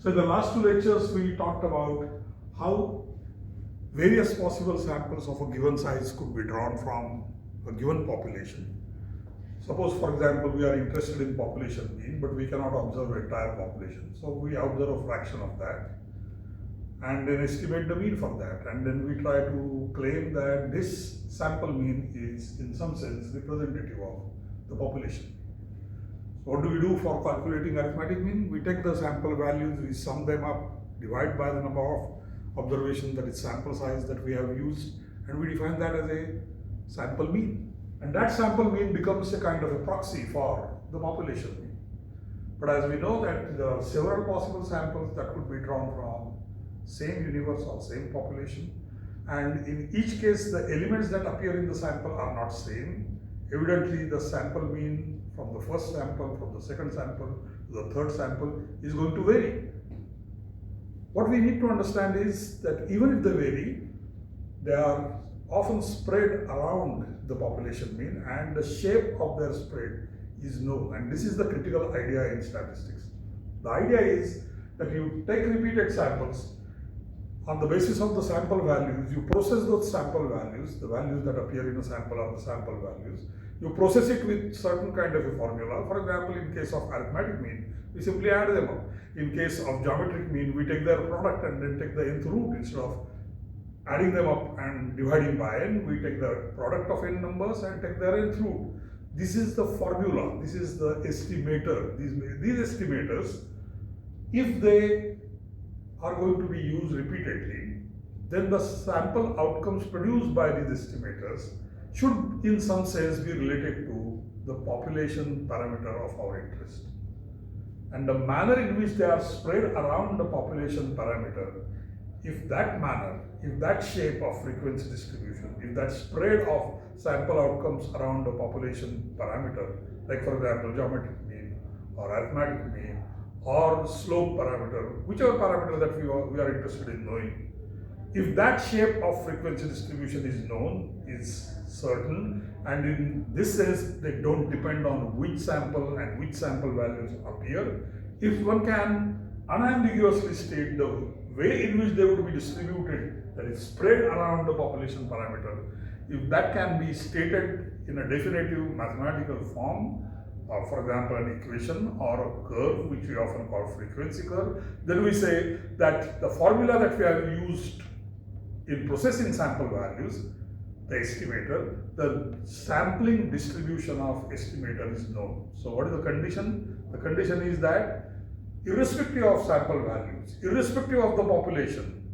So in the last two lectures, we talked about how various possible samples of a given size could be drawn from a given population. Suppose, for example, we are interested in population mean, but we cannot observe entire population. So we observe a fraction of that and then estimate the mean from that. And then we try to claim that this sample mean is in some sense representative of the population. So what do we do for calculating arithmetic mean? We take the sample values, we sum them up, divide by the number of observations, that is sample size that we have used, and we define that as a sample mean. And that sample mean becomes a kind of a proxy for the population mean. But as we know that there are several possible samples that could be drawn from same universe or same population, and in each case the elements that appear in the sample are not same. Evidently the sample mean from the first sample, from the second sample to the third sample is going to vary. What we need to understand is that even if they vary, they are often spread around the population mean, and the shape of their spread is known. And this is the critical idea in statistics. The idea is that you take repeated samples. On the basis of the sample values, you process those sample values, the values that appear in a sample are the sample values. You process it with certain kind of a formula. For example, in case of arithmetic mean, we simply add them up. In case of geometric mean, we take their product and then take the nth root. Instead of adding them up and dividing by n, we take the product of n numbers and take their nth root. This is the formula, this is the estimator. These estimators, if they are going to be used repeatedly, then the sample outcomes produced by these estimators should in some sense be related to the population parameter of our interest. And the manner in which they are spread around the population parameter, if that manner, if that shape of frequency distribution, if that spread of sample outcomes around the population parameter, like for example geometric mean or arithmetic mean or slope parameter, whichever parameter that we are interested in knowing, if that shape of frequency distribution is known, is certain, and in this sense they don't depend on which sample and which sample values appear, if one can unambiguously state the way in which they would be distributed, that is spread around the population parameter, if that can be stated in a definitive mathematical form, or for example an equation or a curve which we often call frequency curve, then we say that the formula that we have used in processing sample values, the estimator, the sampling distribution of estimator is known. So what is the condition? The condition is that irrespective of sample values, irrespective of the population,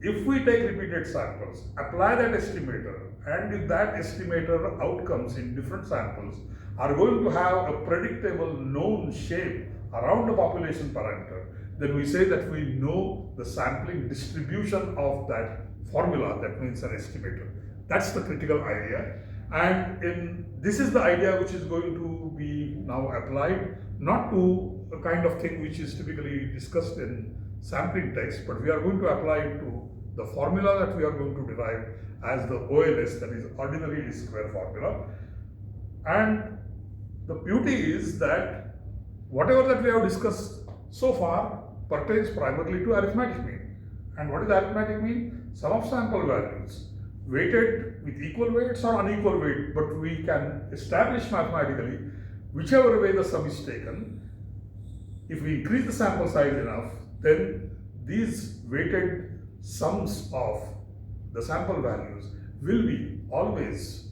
if we take repeated samples, apply that estimator, and if that estimator outcomes in different samples are going to have a predictable known shape around the population parameter, then we say that we know the sampling distribution of that formula, that means an estimator. That's the critical idea. And this is the idea which is going to be now applied, not to a kind of thing which is typically discussed in sampling text, but we are going to apply it to the formula that we are going to derive as the OLS, that is ordinary least square formula. And the beauty is that whatever that we have discussed so far pertains primarily to arithmetic mean. And what is arithmetic mean? Sum of sample values, weighted with equal weights or unequal weight, but we can establish mathematically whichever way the sum is taken. If we increase the sample size enough, then these weighted sums of the sample values will be always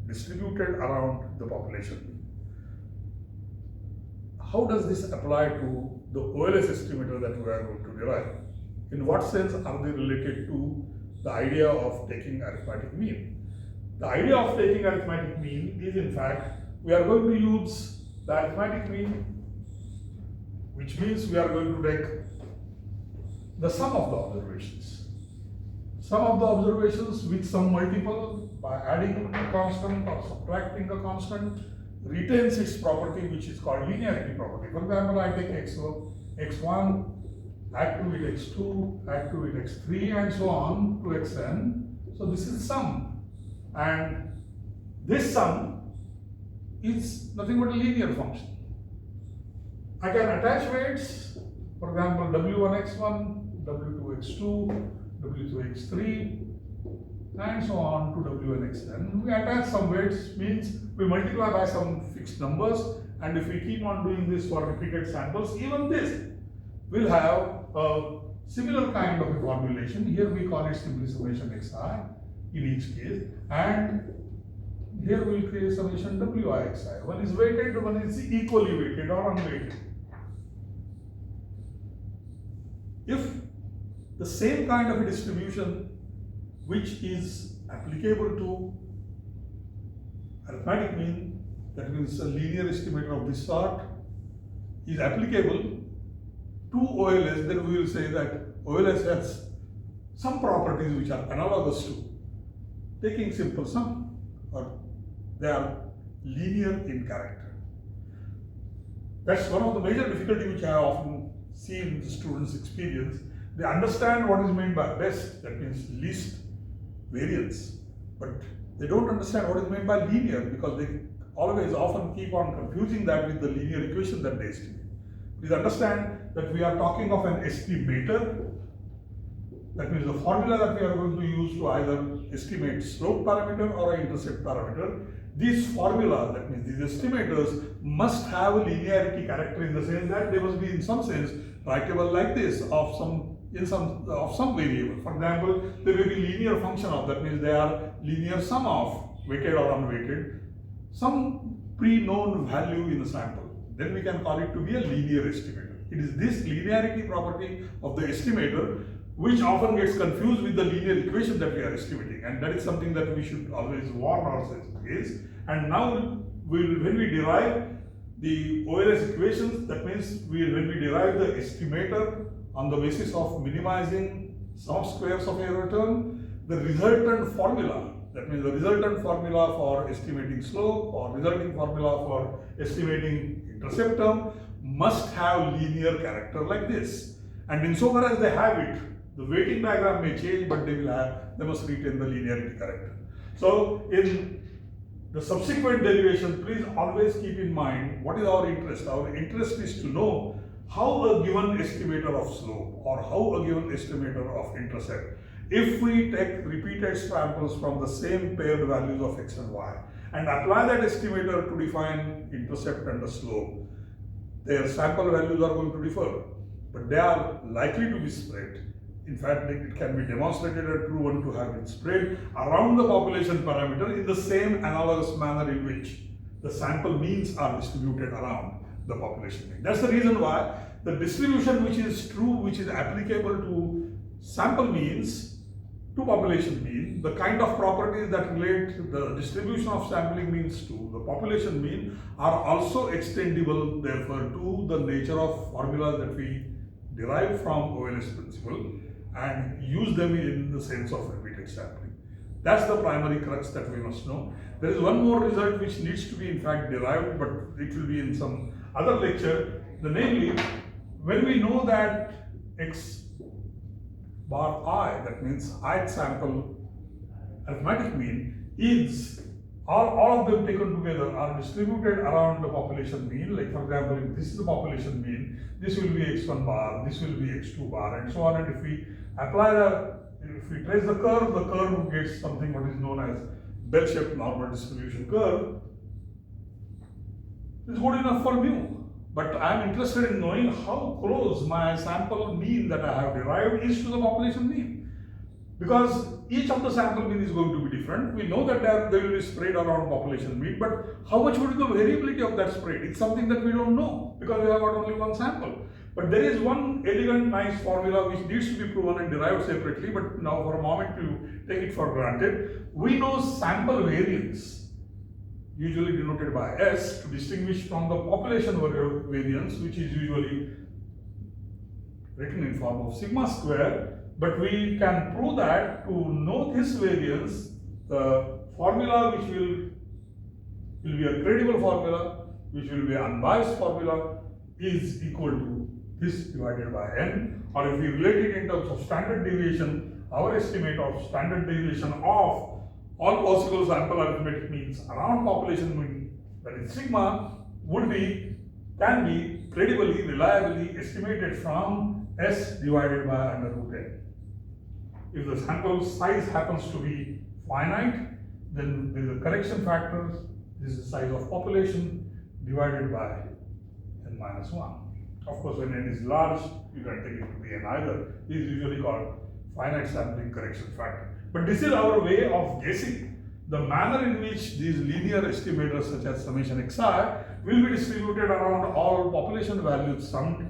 distributed around the population. How does this apply to the OLS estimator that we are going to derive? In what sense are they related to the idea of taking arithmetic mean? The idea of taking arithmetic mean is, in fact, we are going to use the arithmetic mean, which means we are going to take the sum of the observations. Sum of the observations with some multiple by adding a constant or subtracting a constant retains its property, which is called linearity property. For example, I take x1, add to it x2, add to it x3, and so on to xn. So this is sum. And this sum is nothing but a linear function. I can attach weights For example, W1x1, W2x2, W3x3, and so on to Wn(xn). We attach some weights, means we multiply by some fixed numbers, and if we keep on doing this for repeated samples, even this will have a similar kind of a formulation. Here we call it simply summation xi in each case, and here we will create summation wi xi. One is weighted, one is equally weighted or unweighted. If the same kind of a distribution which is applicable to arithmetic mean, that means a linear estimator of this sort, is applicable to OLS, then we will say that OLS has some properties which are analogous to taking simple sum, or they are linear in character. That's one of the major difficulties which I often see in the students' experience. They understand what is meant by best, that means least variance, but they don't understand what is meant by linear, because they always often keep on confusing that with the linear equation that they estimate. Please understand that we are talking of an estimator. That means the formula that we are going to use to either estimate slope parameter or intercept parameter. These formula, that means these estimators, must have a linearity character in the sense that they must be in some sense writable like this of some variable. For example, they may be linear function of, that means they are linear sum of weighted or unweighted, some pre-known value in the sample. Then we can call it to be a linear estimator. It is this linearity property of the estimator which often gets confused with the linear equation that we are estimating, and that is something that we should always warn ourselves against. And now when we derive the OLS equations, that means when we derive the estimator on the basis of minimizing sum of squares of a return, the resultant formula, that means the resultant formula for estimating slope or resulting formula for estimating intercept term must have linear character like this. And insofar as they have it, the weighting diagram may change, but they must retain the linearity character. So in the subsequent derivation, please always keep in mind what is our interest. Our interest is to know how a given estimator of slope or how a given estimator of intercept, if we take repeated samples from the same paired values of x and y and apply that estimator to define intercept and the slope, their sample values are going to differ, but they are likely to be spread. In fact, it can be demonstrated and proven to have been spread around the population parameter in the same analogous manner in which the sample means are distributed around the population mean. That's the reason why the distribution which is true, which is applicable to sample means to population mean, the kind of properties that relate the distribution of sampling means to the population mean are also extendable, therefore, to the nature of formulas that we derive from OLS principle and use them in the sense of repeated sampling. That's the primary crux that we must know. There is one more result which needs to be in fact derived, but it will be in some other lecture. Namely, when we know that x bar I, that means ith sample arithmetic mean, is all of them taken together are distributed around the population mean. Like for example, if this is the population mean, this will be x1 bar, this will be x2 bar, and so on. And if we if we trace the curve gets something what is known as bell-shaped normal distribution curve. Is good enough for mu. But I am interested in knowing how close my sample mean that I have derived is to the population mean. Because each of the sample mean is going to be different. We know that they will be spread around population mean, but how much would be the variability of that spread? It's something that we don't know because we have got only one sample. But there is one elegant, nice formula which needs to be proven and derived separately, but now for a moment to take it for granted. We know sample variance, usually denoted by S, to distinguish from the population variance, which is usually written in form of sigma square. But we can prove that to know this variance, the formula which will be a credible formula, which will be an unbiased formula, is equal to this divided by n. Or if we relate it in terms of standard deviation, our estimate of standard deviation of all possible sample arithmetic means around population mean, that is sigma, can be credibly, reliably estimated from S divided by under root n. If the sample size happens to be finite, then there is a correction factor. This is the size of population divided by n minus 1. Of course, when n is large, you can take it to be n either. This is usually called finite sampling correction factor. But this is our way of guessing the manner in which these linear estimators such as summation xi will be distributed around all population values summed.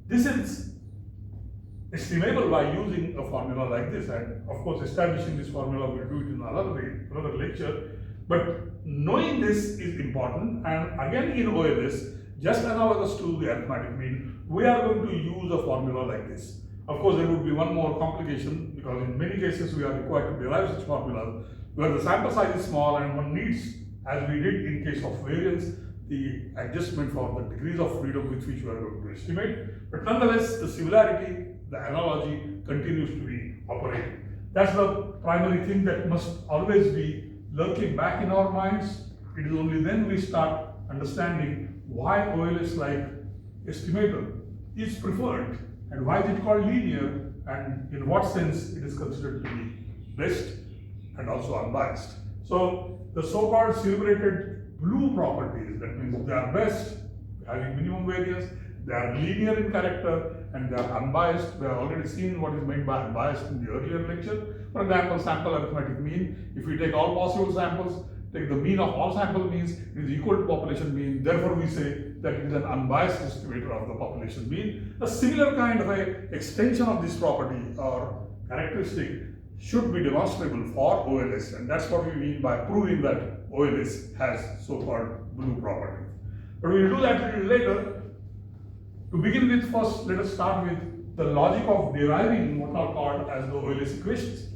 This is estimable by using a formula like this, and of course establishing this formula we'll do it in another lecture. But knowing this is important, and again in OLS, just analogous to the arithmetic mean, we are going to use a formula like this. Of course, there would be one more complication, because in many cases we are required to derive such formulas where the sample size is small and one needs, as we did in case of variance, the adjustment for the degrees of freedom with which we are going to estimate. But nonetheless, the similarity, the analogy continues to be operating. That's the primary thing that must always be lurking back in our minds. It is only then we start understanding why OLS like estimator is preferred and why is it called linear, and in what sense it is considered to be best and also unbiased. So the so-called celebrated blue properties, that means they are best, having minimum variance, they are linear in character, and they are unbiased. We have already seen what is meant by unbiased in the earlier lecture. For example, sample arithmetic mean, if we take all possible samples, take the mean of all sample means, it is equal to population mean. Therefore, we say that it is an unbiased estimator of the population mean. A similar kind of a extension of this property or characteristic should be demonstrable for OLS, and that's what we mean by proving that OLS has so-called blue properties. But we will do that a little later. To begin with, first let us start with the logic of deriving what are called as the OLS equations.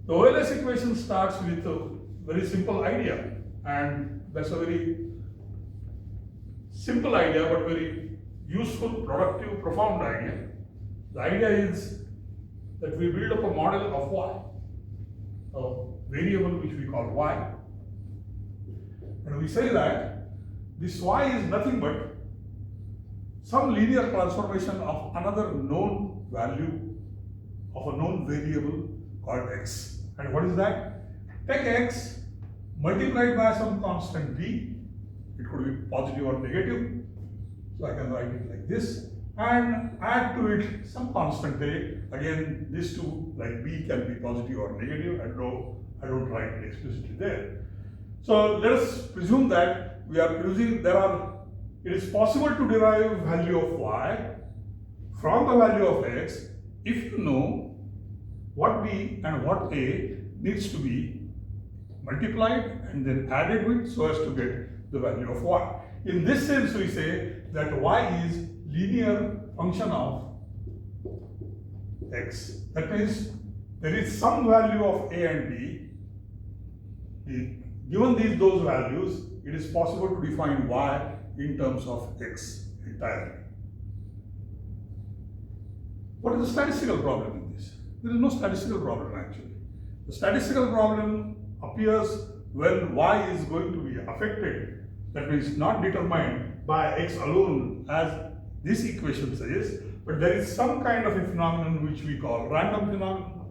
The OLS equation starts with a very simple idea, and that's a very simple idea but very useful, productive, profound idea. The idea is that we build up a model of y, a variable which we call y, and we say that this y is nothing but some linear transformation of another known value of a known variable called x. And what is that? Take x multiplied by some constant b, it could be positive or negative, so I can write it like this, and add to it some constant a. Again, these two, like b, can be positive or negative, and no, I don't write it explicitly there. So let us presume that we are using, it is possible to derive value of y from the value of x if you know what b and what a needs to be multiplied and then added with so as to get the value of y. In this sense, we say that y is linear function of x. That means there is some value of a and b. Given those values, it is possible to define y in terms of x entirely. What is the statistical problem in this? There is no statistical problem actually. The statistical problem appears when y is going to be affected, that means not determined by x alone as this equation says, but there is some kind of a phenomenon which we call random phenomenon,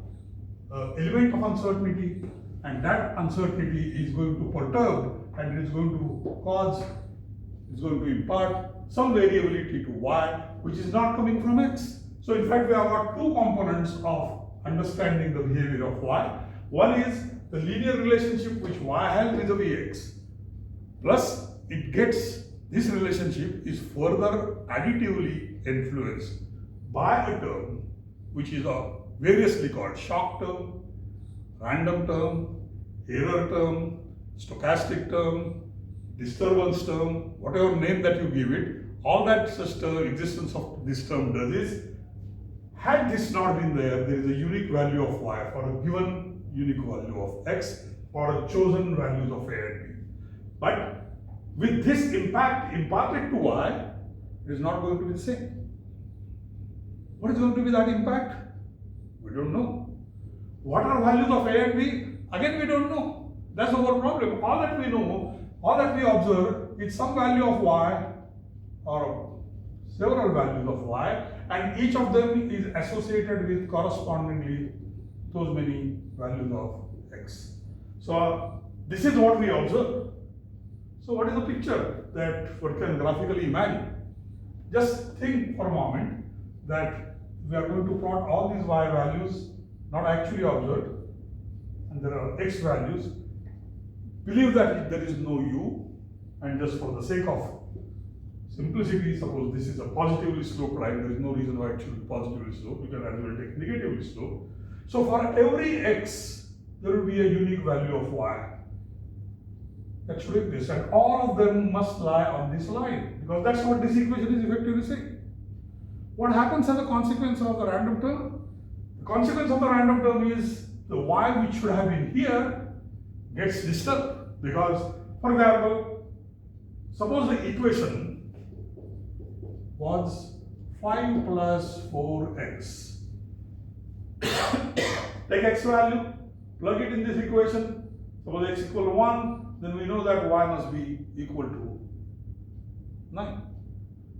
element of uncertainty, and that uncertainty is going to perturb and it is going to cause, it's going to impart some variability to y which is not coming from x. So in fact we have got two components of understanding the behavior of y. One is the linear relationship which y has vis-a-vis x, plus it gets, this relationship is further additively influenced by a term which is variously called shock term, random term, error term, stochastic term, disturbance term, whatever name that you give it. All that such existence of this term does is, had this not been there, there is a unique value of y for a given unique value of x for a chosen values of a and b. But with this impact imparted to y, it is not going to be the same. What is going to be that impact? We don't know. What are values of a and b? Again, we don't know. That's our problem. All that we know, all that we observe is some value of y or several values of y, and each of them is associated with correspondingly those many values of x. So this is what we observe. So what is the picture that one can graphically imagine? Just think for a moment that we are going to plot all these y values not actually observed, and there are x values. Believe that there is no u, and just for the sake of simplicity, suppose this is a positively sloped line, there is no reason why it should be positively sloped, you can as well take negatively sloped. So for every x, there will be a unique value of y that should exist, and all of them must lie on this line, because that's what this equation is effectively saying. What happens as a consequence of the random term? The consequence of the random term is the y which should have been here gets disturbed, because, for example, suppose the equation was 5 plus 4x. Take x value, plug it in this equation. Suppose x equal to 1, then we know that y must be equal to 9.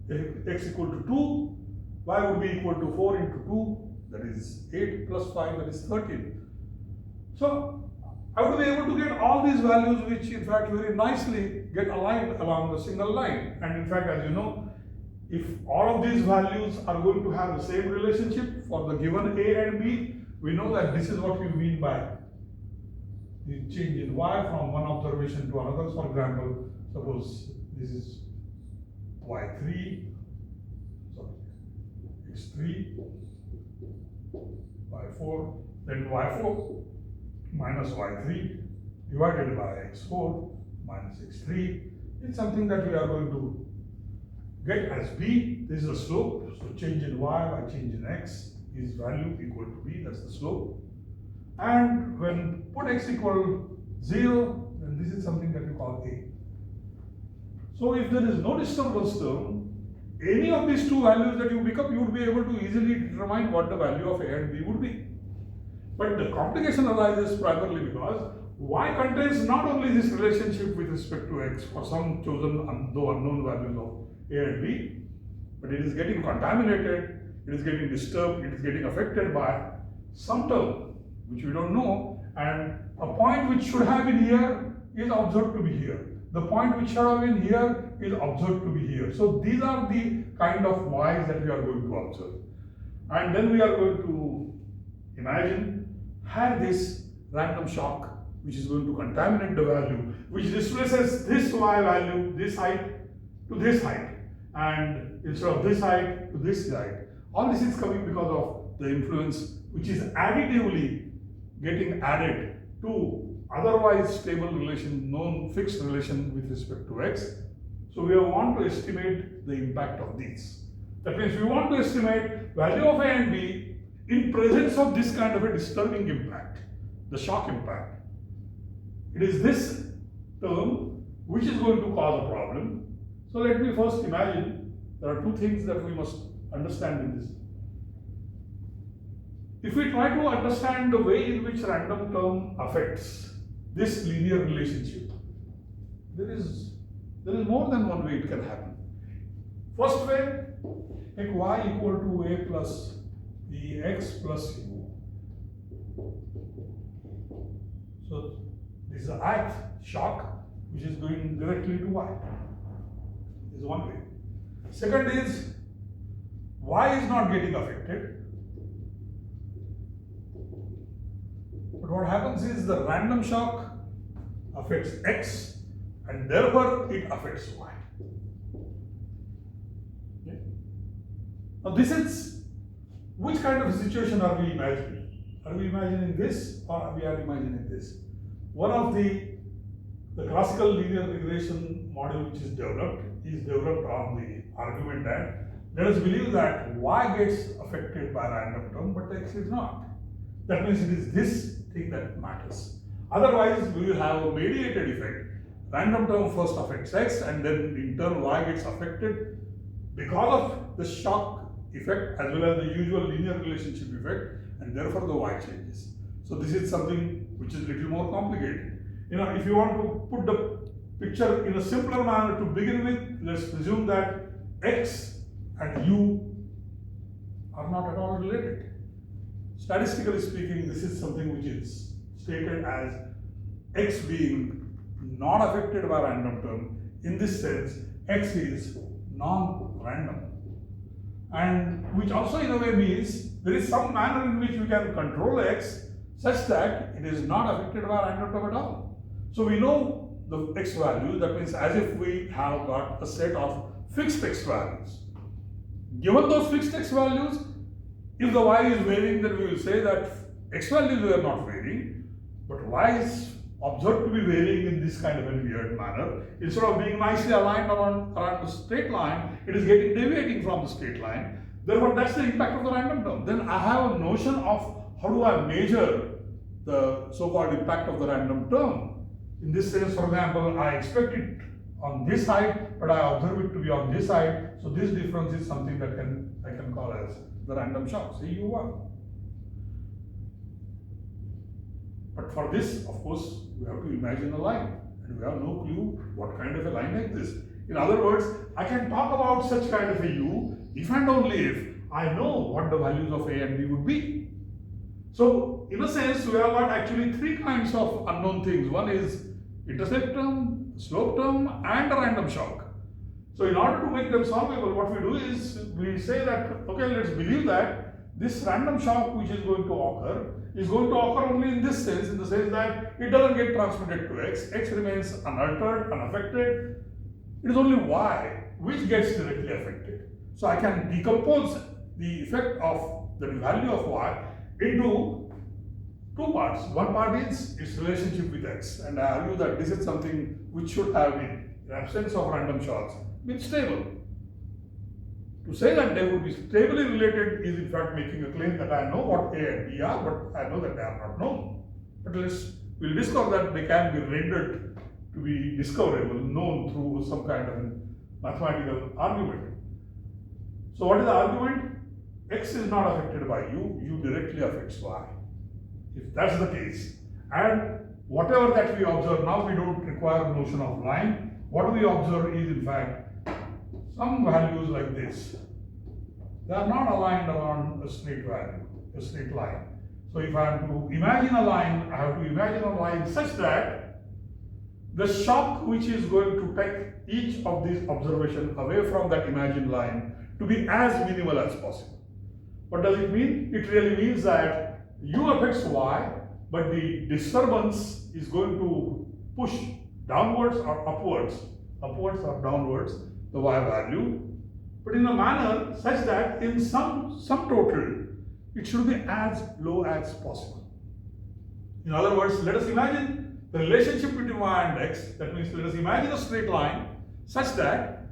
If x equal to 2, y would be equal to 4 into 2, that is 8 plus 5, that is 13. So I would be able to get all these values which in fact very nicely get aligned along the single line. And in fact, as you know, if all of these values are going to have the same relationship for the given a and b, we know that this is what we mean by the change in y from one observation to another. For example, suppose this is y3, sorry, x3, y4, then y4 minus y3 divided by x4 minus x3. It's something that we are going to get as b. This is the slope. So change in y by change in x is value equal to b, that's the slope. And when put x equal 0, then this is something that you call a. So if there is no disturbance term, any of these two values that you pick up, you would be able to easily determine what the value of a and b would be. But the complication arises primarily because y contains not only this relationship with respect to x for some chosen though unknown values of a and b, but it is getting contaminated, it is getting disturbed, it is getting affected by some term which we don't know, and a point which should have been here is observed to be here. The point which should have been here is observed to be here. So these are the kind of y's that we are going to observe. And then we are going to imagine have this random shock which is going to contaminate the value, which displaces this y value, this height to this height, and instead of this height to this height. All this is coming because of the influence which is additively getting added to otherwise stable relation, known fixed relation with respect to x. So we want to estimate the impact of these. That means we want to estimate value of a and b in presence of this kind of a disturbing impact, the shock impact. It is this term which is going to cause a problem. So let me first imagine there are two things that we must understand in this. If we try to understand the way in which random term affects this linear relationship, there is more than one way it can happen. First way, take y equal to a plus b x plus u. So this is an ith shock which is going directly to y. This is one way. Second is y is not getting affected. But what happens is the random shock affects x and therefore it affects y. Okay. Now this is, which kind of situation are we imagining? Are we imagining this or we are imagining this? One of the classical linear regression model which is developed on the argument that let us believe that y gets affected by random term but x is not. That means it is this thing that matters. Otherwise, we will have a mediated effect. Random term first affects x and then in turn y gets affected because of the shock effect as well as the usual linear relationship effect, and therefore the y changes. So this is something which is a little more complicated. If you want to put the picture in a simpler manner to begin with, let's presume that x and u are not at all related. Statistically speaking, this is something which is stated as x being not affected by random term. In this sense, x is non-random, and which also in a way means there is some manner in which we can control x such that it is not affected by random term at all. So we know the x value, that means as if we have got a set of fixed x values. Given those fixed x values, if the y is varying, then we will say that x values were not varying, but y is observed to be varying in this kind of a weird manner. Instead of being nicely aligned around the straight line, it is getting deviating from the straight line. Therefore, that's the impact of the random term. Then I have a notion of how do I measure the so-called impact of the random term. In this sense, for example, I expect it on this side, but I observe it to be on this side. So this difference is something that I can call as the random shock, say U1. But for this, of course, we have to imagine a line, and we have no clue what kind of a line exists. In other words, I can talk about such kind of a u if and only if I know what the values of a and b would be. So, in a sense, we have got actually three kinds of unknown things. One is intercept term, slope term, and a random shock. So, in order to make them solvable, what we do is we say that, okay, let's believe that this random shock which is going to occur is going to occur only in this sense, in the sense that it doesn't get transmitted to x remains unaltered, unaffected. It is only y which gets directly affected. So I can decompose the effect of the value of y into two parts. One part is its relationship with x, and I argue that this is something which should have been, in absence of random shocks, been stable. To say that they would be stably related is in fact making a claim that I know what A and B are, but I know that they are not known. But we'll discover that they can be rendered to be discoverable, known through some kind of mathematical argument. So what is the argument? X is not affected by u directly affects y. If that's the case, and whatever that we observe, now we don't require the notion of line. What we observe is in fact some values like this. They are not aligned around a straight value, a straight line. So if I am to imagine a line, I have to imagine a line such that the shock which is going to take each of these observations away from that imagined line to be as minimal as possible. What does it mean? It really means that u affects y, but the disturbance is going to push downwards or upwards or downwards the y value, but in a manner such that in some total it should be as low as possible. In other words, let us imagine the relationship between y and x. That means let us imagine a straight line such that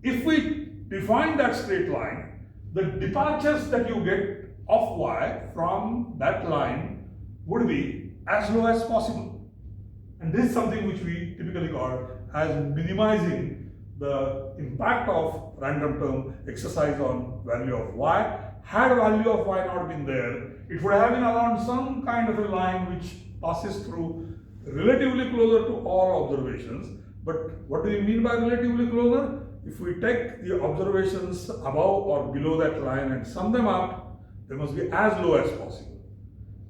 if we define that straight line, the departures that you get of y from that line would be as low as possible. And this is something which we typically call as minimizing the impact of random term exercise on value of y. Had value of y not been there, it would have been around some kind of a line which passes through relatively closer to all observations. But what do we mean by relatively closer? If we take the observations above or below that line and sum them up, they must be as low as possible.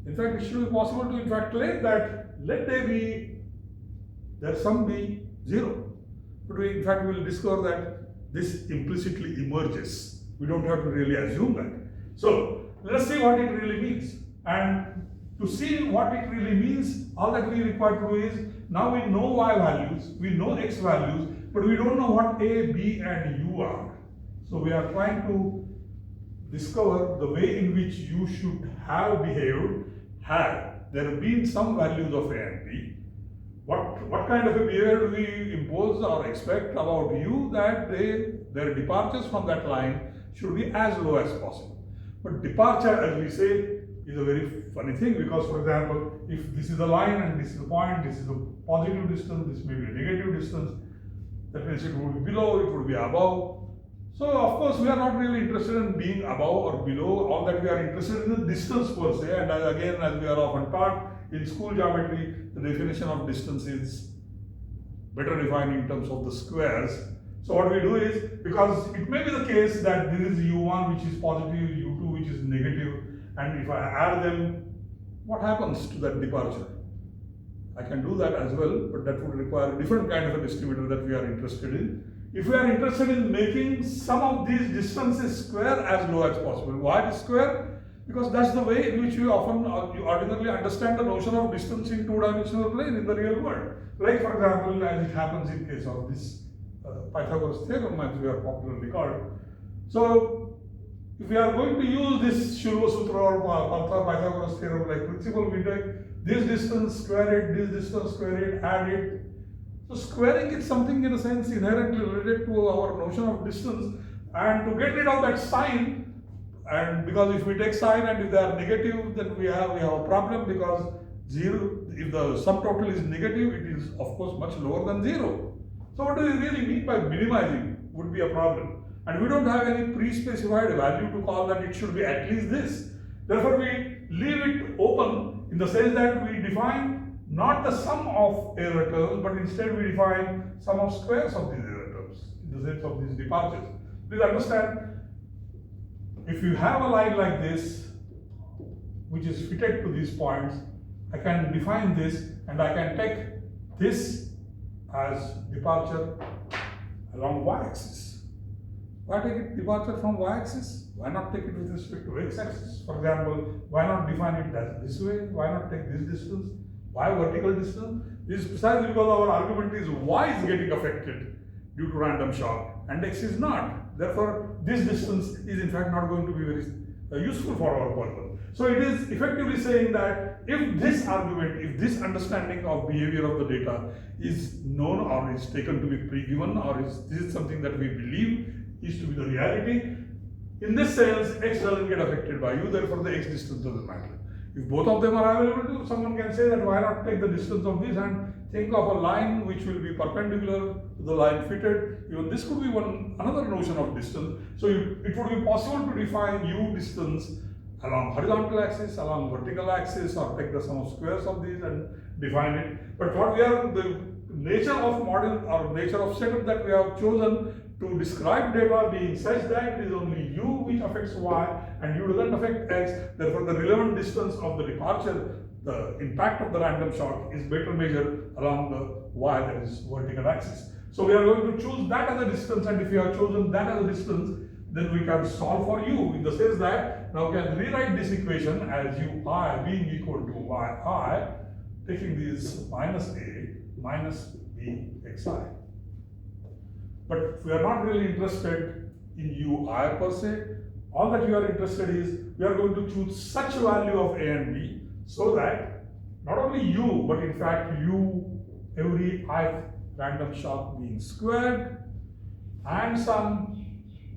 In fact, it should be possible to in fact claim that let their sum be 0. But we in fact will discover that this implicitly emerges. We don't have to really assume that. So let us see what it really means. And to see what it really means, all that we require to do is, now we know y values, we know x values, but we don't know what a, b and u are. So we are trying to discover the way in which u should have behaved had there been some values of a and b. What kind of a behavior do we impose or expect about u that their departures from that line should be as low as possible. But departure, as we say, is a very funny thing, because for example, if this is a line and this is a point, this is a positive distance, this may be a negative distance, that means it would be below, it would be above. So of course we are not really interested in being above or below. All that we are interested in is the distance per se, and as we are often taught in school geometry, the definition of distance is better defined in terms of the squares. So what we do is, because it may be the case that there is u1 which is positive, u2 which is negative, and if I add them, what happens to that departure? I can do that as well, but that would require a different kind of a distributor that we are interested in. If we are interested in making some of these distances square as low as possible. Why this square? Because that's the way in which we often ordinarily understand the notion of distance in two-dimensional plane in the real world. Like for example, as it happens in case of this Pythagoras theorem, as we are popularly called. So if we are going to use this Shulva Sutra or Pythagoras theorem like principle, we take this distance, square it, this distance, square it, add it. So squaring is something in a sense inherently related to our notion of distance, and to get rid of that sign, and because if we take sign and if they are negative, then we have a problem, because zero, if the sum total is negative, it is of course much lower than zero. So what do we really mean by minimizing would be a problem. And we don't have any pre-specified value to call that it should be at least this. Therefore we leave it open in the sense that we define not the sum of error terms, but instead we define sum of squares of these error terms in the sense of these departures. Please understand, if you have a line like this, which is fitted to these points, I can define this and I can take this as departure along y-axis. Why take it departure from y-axis? Why not take it with respect to x-axis? For example, why not define it as this way? Why not take this distance? Why vertical distance? This is precisely because our argument is y is getting affected due to random shock and x is not. Therefore, this distance is in fact not going to be very useful for our purpose. So it is effectively saying that if this argument, if this understanding of behavior of the data is known or is taken to be pre-given, or is this is something that we believe is to be the reality, in this sense, x doesn't get affected by you, therefore the x distance doesn't matter. If both of them are available, someone can say that why not take the distance of this and think of a line which will be perpendicular to the line fitted. Even this could be another notion of distance. So it would be possible to define u distance along horizontal axis, along vertical axis, or take the sum of squares of these and define it. But what we are, the nature of model or nature of setup that we have chosen to describe data being such that it is only u which affects y and u doesn't affect x, therefore the relevant distance of the departure, the impact of the random shock, is better measured along the y, that is vertical axis. So we are going to choose that as a distance, and if you have chosen that as a distance, then we can solve for u in the sense that now we can rewrite this equation as ui being equal to yi, taking this minus a minus b xi. But we are not really interested in ui per se. All that we are interested is we are going to choose such a value of a and b so that not only u, but in fact u, every ith random shock being squared, and some,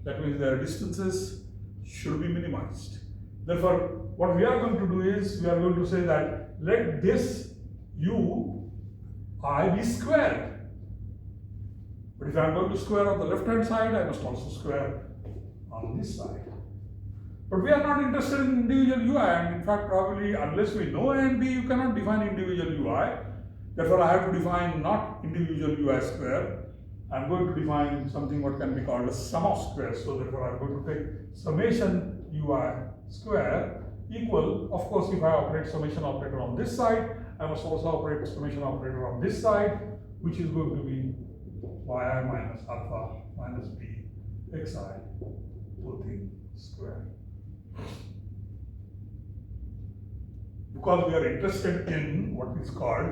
that means their distances, should be minimized. Therefore, what we are going to do is we are going to say that let this u I be squared. But if I am going to square on the left hand side, I must also square on this side. But we are not interested in individual ui, and in fact probably unless we know a and b, you cannot define individual ui. Therefore I have to define not individual ui square. I am going to define something what can be called a sum of squares. So therefore I am going to take summation ui square equal, of course if I operate summation operator on this side, I must also operate summation operator on this side, which is going to be yi minus alpha minus b xi whole thing square. Because we are interested in what is called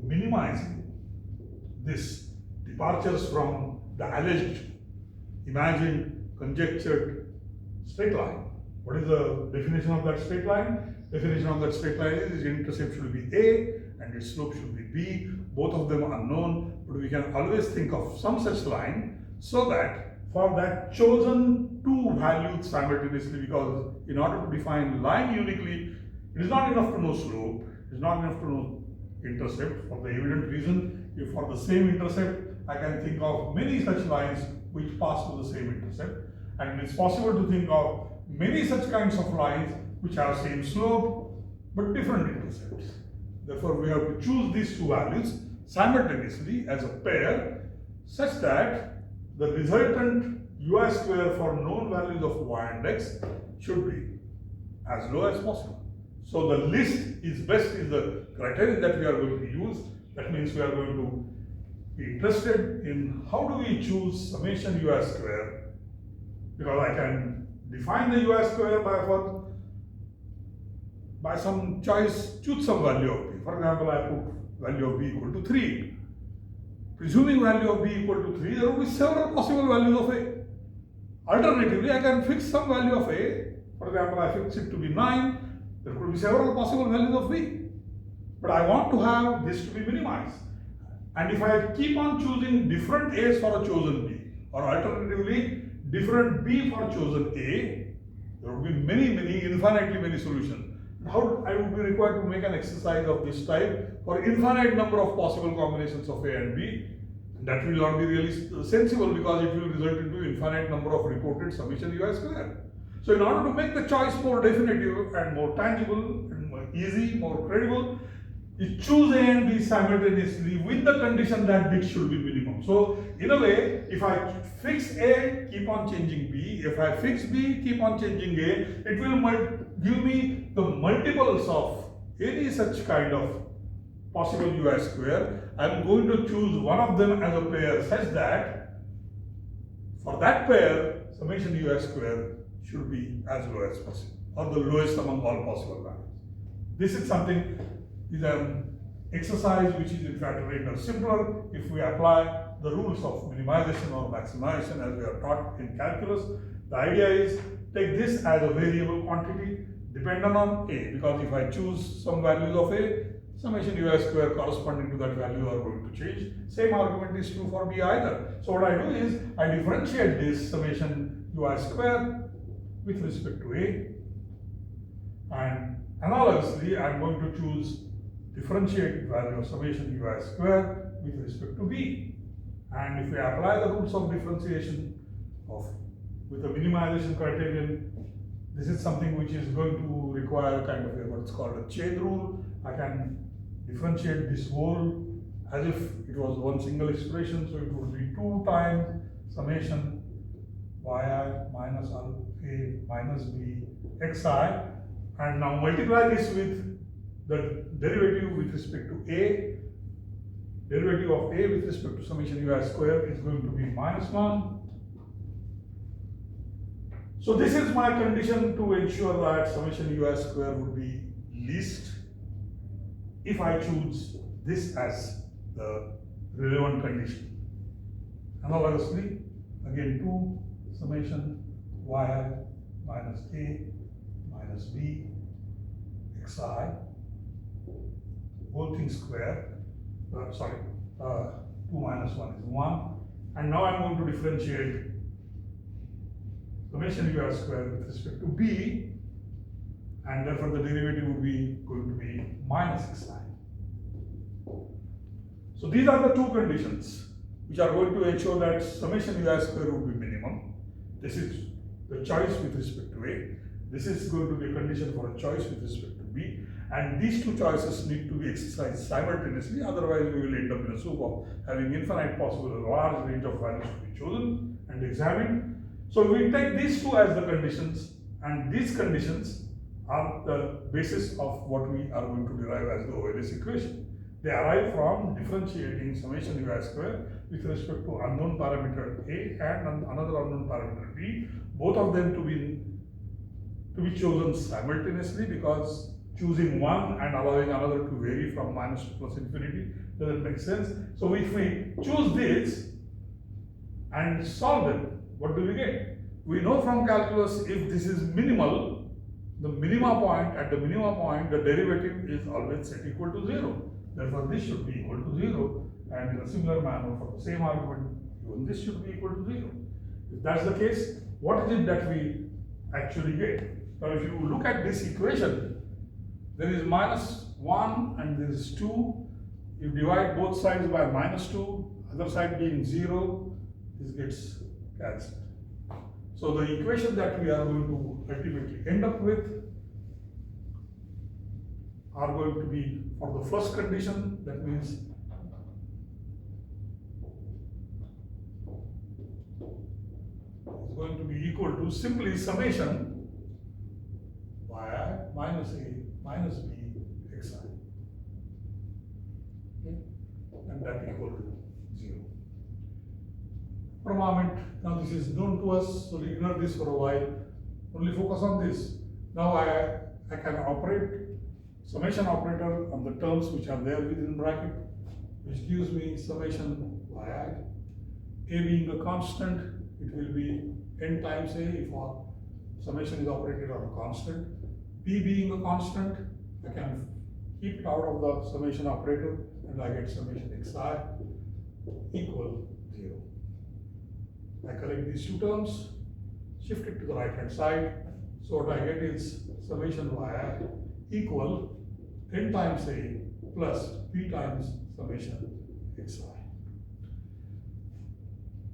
minimizing this departures from the alleged, imagined, conjectured straight line. What is the definition of that straight line? Definition of that straight line is its intercept should be a and its slope should be b. Both of them are unknown, but we can always think of some such line so that for that chosen two values simultaneously, because in order to define line uniquely, it is not enough to know slope, it is not enough to know intercept, for the evident reason, if for the same intercept, I can think of many such lines which pass through the same intercept, and it is possible to think of many such kinds of lines which have same slope but different intercepts. Therefore, we have to choose these two values simultaneously as a pair such that the resultant ui square for known values of y and x should be as low as possible. So the least is best is the criterion that we are going to use. That means we are going to be interested in how do we choose summation ui square, because I can define the ui square by some choice, choose some value of b. For example, I put value of b equal to 3. Presuming value of b equal to 3, there will be several possible values of a. Alternatively, I can fix some value of a. For example, I fix it to be 9. There could be several possible values of b. But I want to have this to be minimized. And if I keep on choosing different a's for a chosen b, or alternatively different b for chosen a, there will be infinitely many solutions. How I would be required to make an exercise of this type for infinite number of possible combinations of a and b. That will not be really sensible, because it will result into infinite number of reported summation ui square. So in order to make the choice more definitive and more tangible and more easy, more credible, you choose a and b simultaneously with the condition that bit should be minimum. So in a way, if I fix a, keep on changing b. If I fix b, keep on changing a, it will give me the multiples of any such kind of possible ui square. I am going to choose one of them as a pair such that for that pair, summation ui square should be as low as possible, or the lowest among all possible values. This is something, is an exercise which is in fact rendered simpler if we apply the rules of minimization or maximization as we are taught in calculus. The idea is take this as a variable quantity dependent on a, because if I choose some values of a, summation ui square corresponding to that value are going to change. Same argument is true for b either. So what I do is I differentiate this summation ui square with respect to a, and analogously I am going to choose differentiate value of summation ui square with respect to b. And if we apply the rules of differentiation with a minimization criterion, this is something which is going to require kind of what's called a chain rule. I can differentiate this whole as if it was one single expression, so it would be 2 times summation yi minus a minus b xi, and now multiply this with the derivative with respect to a. Derivative of a with respect to summation ui square is going to be minus 1. So this is my condition to ensure that summation ui square would be least if I choose this as the relevant condition. Analogously, again 2 summation yi minus a minus b xi whole thing square, 2 minus 1 is 1, and now I am going to differentiate summation ui square with respect to b, and therefore the derivative would be going to be minus xi. So these are the two conditions which are going to ensure that summation ui square would be minimum. This is the choice with respect to a. This is going to be a condition for a choice with respect to b, and these two choices need to be exercised simultaneously, otherwise we will end up in a soup of having infinite possible, a large range of values to be chosen and examined. So we take these two as the conditions, and these conditions are the basis of what we are going to derive as the OLS equation. They arise from differentiating summation ui square with respect to unknown parameter a and another unknown parameter b, both of them to be chosen simultaneously, because choosing one and allowing another to vary from minus to plus infinity doesn't make sense. So if we choose this and solve them, what do we get? We know from calculus, if this is minimal, the minima point, at the minima point, the derivative is always set equal to 0. Therefore, this should be equal to 0, and in a similar manner, for the same argument, even this should be equal to 0. If that's the case, what is it that we actually get? Now, if you look at this equation, there is minus 1 and there is 2. You divide both sides by minus 2, other side being 0, this gets cancelled. So the equation that we are going to ultimately end up with are going to be for the first condition, that means equal to simply summation yi minus a minus b xi. Okay? And that equal to 0. For a moment, now this is known to us, so ignore this for a while. Only focus on this. Now I can operate summation operator on the terms which are there within bracket, which gives me summation yi. A being a constant, it will be n times a if our summation is operated on a constant. B being a constant, I can keep it out of the summation operator and I get summation xi equal 0. I collect these two terms, shift it to the right hand side. So what I get is summation yi equal n times a plus b times summation xi.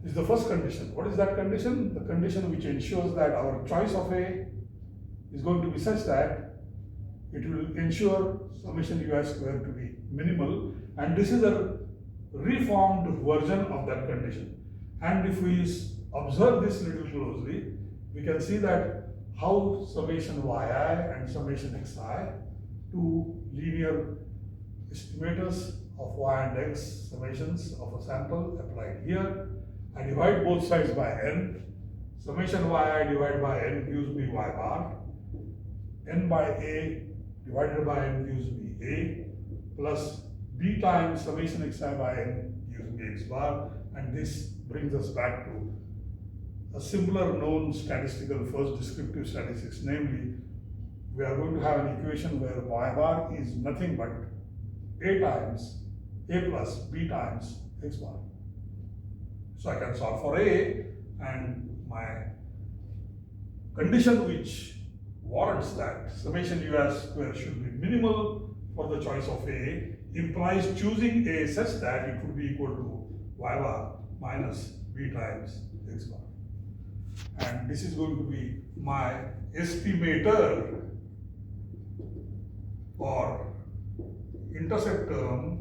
This is the first condition. What is that condition? The condition which ensures that our choice of A is going to be such that it will ensure summation ui square to be minimal, and this is a reformed version of that condition. And if we observe this little closely, we can see that how summation yi and summation xi, two linear estimators of y and x summations of a sample applied here. I divide both sides by n. Summation yi divided by n gives me y bar. N by a divided by n gives me a, plus b times summation xi by n gives me x bar, and this brings us back to a simpler known statistical first descriptive statistics, namely we are going to have an equation where y bar is nothing but a times a plus b times x bar. So I can solve for a, and my condition which warrants that summation ui square should be minimal for the choice of a implies choosing a such that it would be equal to y bar minus b times x bar. And this is going to be my estimator or intercept term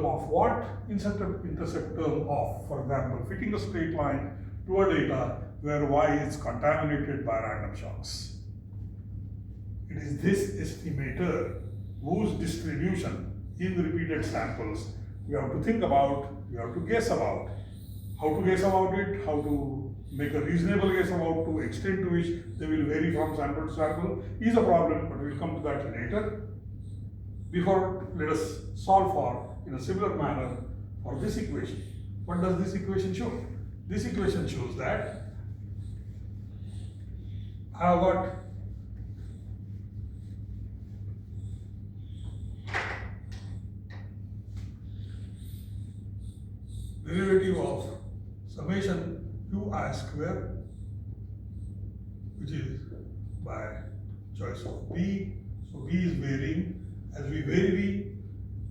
of what? Intercept term of, for example, fitting a straight line to a data where y is contaminated by random shocks. It is this estimator whose distribution in repeated samples we have to think about, we have to guess about. How to guess about it, how to make a reasonable guess about to extent to which they will vary from sample to sample is a problem, but we will come to that later. Before, let us solve for, in a similar manner, for this equation. What does this equation show? This equation shows that I have got derivative of summation ui square, which is by choice of b. So b is varying. As we vary b,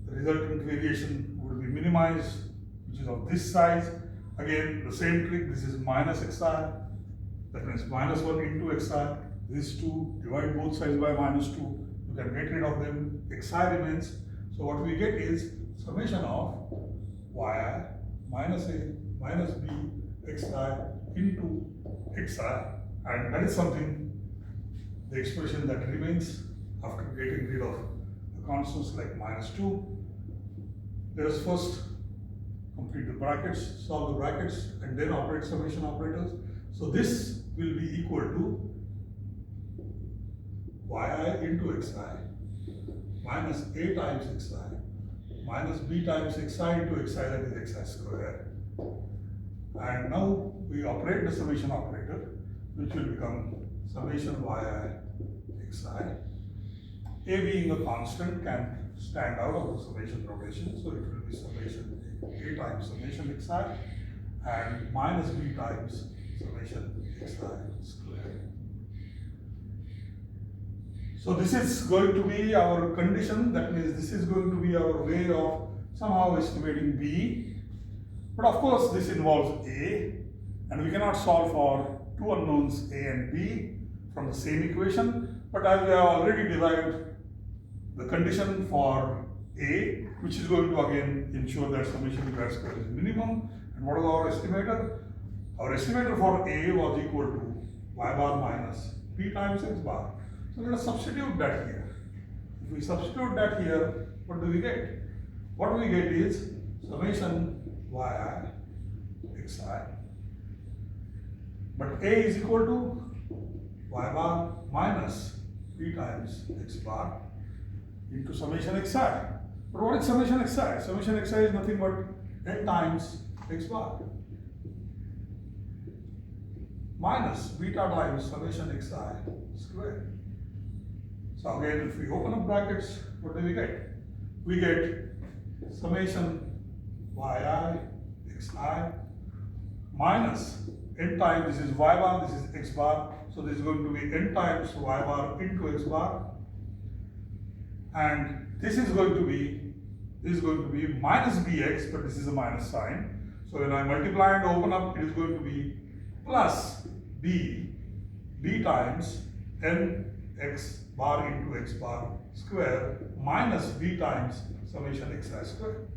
the resultant variation would be minimized, which is of this size. Again, the same trick. This is minus xi. That means minus 1 into xi. This 2, divide both sides by minus 2. You can get rid of them. Xi remains. So what we get is summation of yi minus a minus b xi into xi, and that is something, the expression that remains after getting rid of the constants like minus 2. Let us first complete the brackets, solve the brackets, and then operate summation operators. So this will be equal to yi into xi minus a times xi minus b times xi into xi, that is xi square. And now we operate the summation operator, which will become summation yi xi. A being a constant can stand out of the summation notation, so it will be summation a times summation xi and minus b times summation xi square. So this is going to be our condition, that means this is going to be our way of somehow estimating b. But of course this involves a, and we cannot solve for two unknowns a and b from the same equation. But as we have already derived the condition for a, which is going to again ensure that summation ui square is minimum. And what is our estimator? Our estimator for A was equal to y bar minus b times x bar. So let us substitute that here. If we substitute that here, what do we get? What we get is summation yi xi. But A is equal to y bar minus b times x bar into summation xi. But what is summation xi? Summation xi is nothing but n times x bar minus beta times summation xi squared. So again, if we open up brackets, what do we get? We get summation yi xi minus n times, this is y bar, this is x bar, so this is going to be n times y bar into x bar, and this is going to be minus bx, but this is a minus sign. So when I multiply and open up, it is going to be plus b times n x bar into x bar square minus b times summation xi square.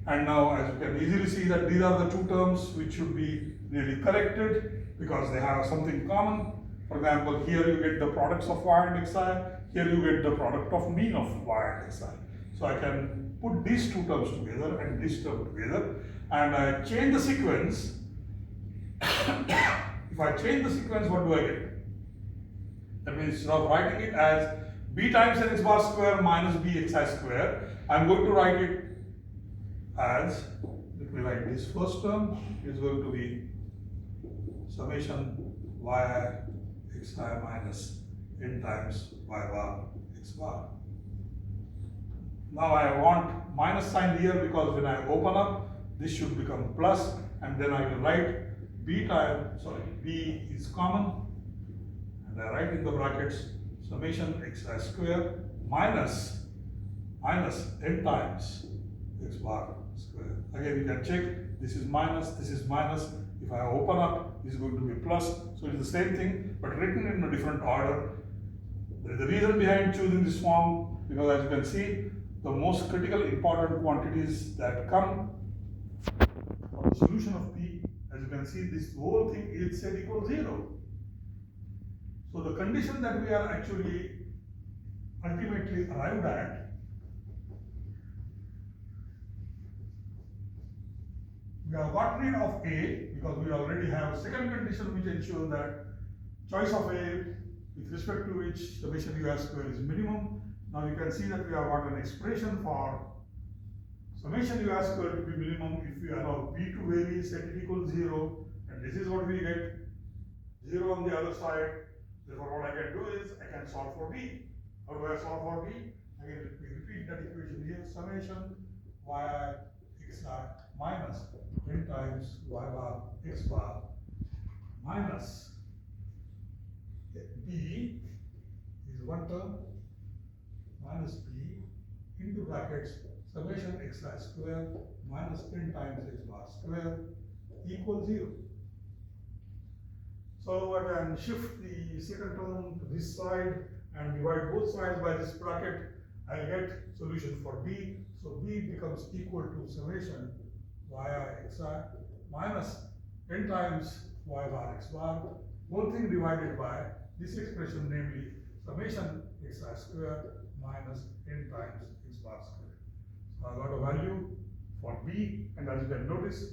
And now, as you can easily see, that these are the two terms which should be really corrected because they have something common. For example, here you get the products of y and xi, here you get the product of mean of y and xi. So I can put these two terms together and this term together, and I change the sequence. If I change the sequence, what do I get? That means instead of writing it as b times n x bar square minus b xi square, I'm going to write it as, let me write this first term, is going to be summation yi xi minus n times y bar x bar. Now I want minus sign here because when I open up, this should become plus, and then I will write b is common, and I write in the brackets summation xi square minus n times x bar square. Again, you can check, this is minus, this is minus. If I open up, this is going to be plus. So it is the same thing, but written in a different order. There is a reason behind choosing this form, because as you can see, the most critical important quantities that come from the solution of P, as you can see, this whole thing is set equal 0. So the condition that we are actually ultimately arrived at we have got rid of A because we already have a second condition which ensures that choice of A with respect to which summation ui square is minimum. Now you can see that we have got an expression for summation ui square to be minimum if we allow B to vary, set it equal 0, and this is what we get, 0 on the other side. Therefore what I can do is I can solve for B. How do I solve for B? Again, let me repeat that equation here, summation yi xi minus n times y bar x bar minus b is one term minus b into brackets summation xi square minus n times x bar square equals 0. So I can shift the second term to this side and divide both sides by this bracket. I'll get solution for b. So b becomes equal to summation yi xi minus n times y bar x bar, whole thing divided by this expression, namely summation xi square minus n times x bar square. So I got a value for b, and as you can notice,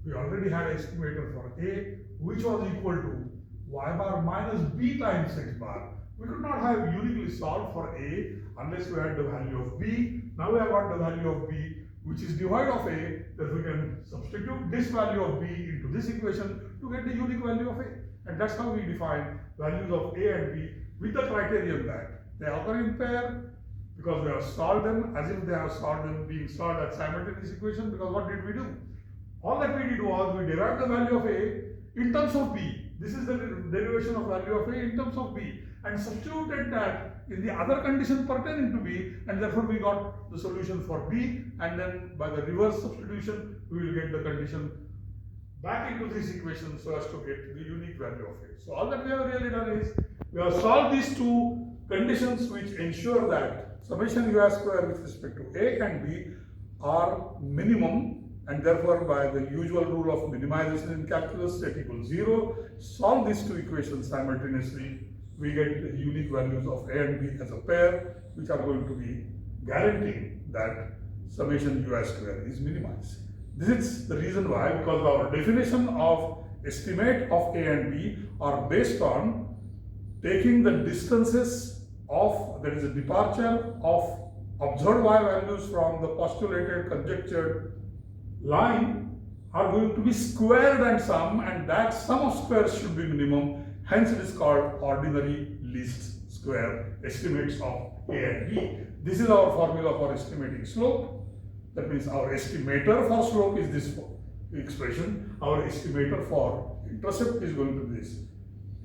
we already had an estimator for a, which was equal to y bar minus b times x bar. We could not have uniquely solved for a unless we had the value of b. Now we have got the value of b, which is divide of a, that we can substitute this value of b into this equation to get the unique value of a. And that's how we define values of a and b with the criterion that they occur in pair, because we have solved them as if they have solved them being solved as simultaneous equation. Because what did we do? All that we did was we derived the value of a in terms of b. This is the derivation of value of a in terms of b, and substituted that in the other condition pertaining to b, and therefore we got the solution for b, and then by the reverse substitution we will get the condition back into this equation so as to get the unique value of a. So all that we have really done is we have solved these two conditions which ensure that summation ui square with respect to a and b are minimum and therefore by the usual rule of minimization in calculus, set equals 0, solve these two equations simultaneously, we get the unique values of A and B as a pair, which are going to be guaranteeing that summation ui square is minimized. This is the reason why, because our definition of estimate of A and B are based on taking the distances of, that is a departure of observed y values from the postulated conjectured line are going to be squared and sum, and that sum of squares should be minimum. Hence it is called ordinary least square estimates of A and B. This is our formula for estimating slope. That means our estimator for slope is this expression. Our estimator for intercept is going to be this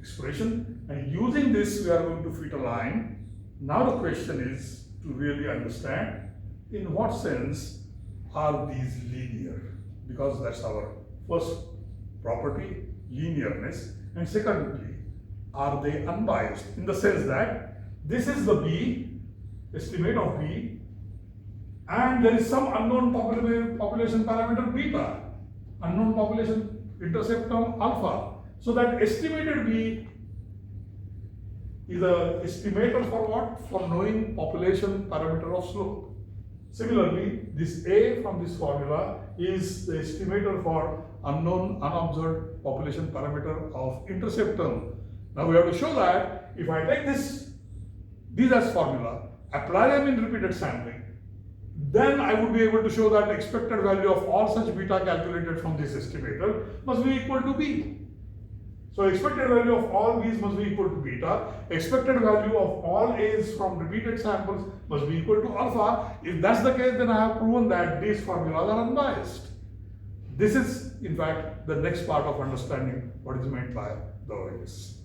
expression. And using this, we are going to fit a line. Now the question is to really understand in what sense are these linear, because that's our first property, linearness. And secondly, are they unbiased, in the sense that this is the B, estimate of B, and there is some unknown population parameter beta, unknown population intercept term alpha. So that estimated B is a estimator for what? For knowing population parameter of slope. Similarly, this A from this formula is the estimator for unknown unobserved population parameter of intercept term. Now we have to show that if I take these as formula, apply them in repeated sampling, then I would be able to show that expected value of all such beta calculated from this estimator must be equal to B. So expected value of all B's must be equal to beta. Expected value of all A's from repeated samples must be equal to alpha. If that's the case, then I have proven that these formulas are unbiased. This is, in fact, the next part of understanding what is meant by the OAS.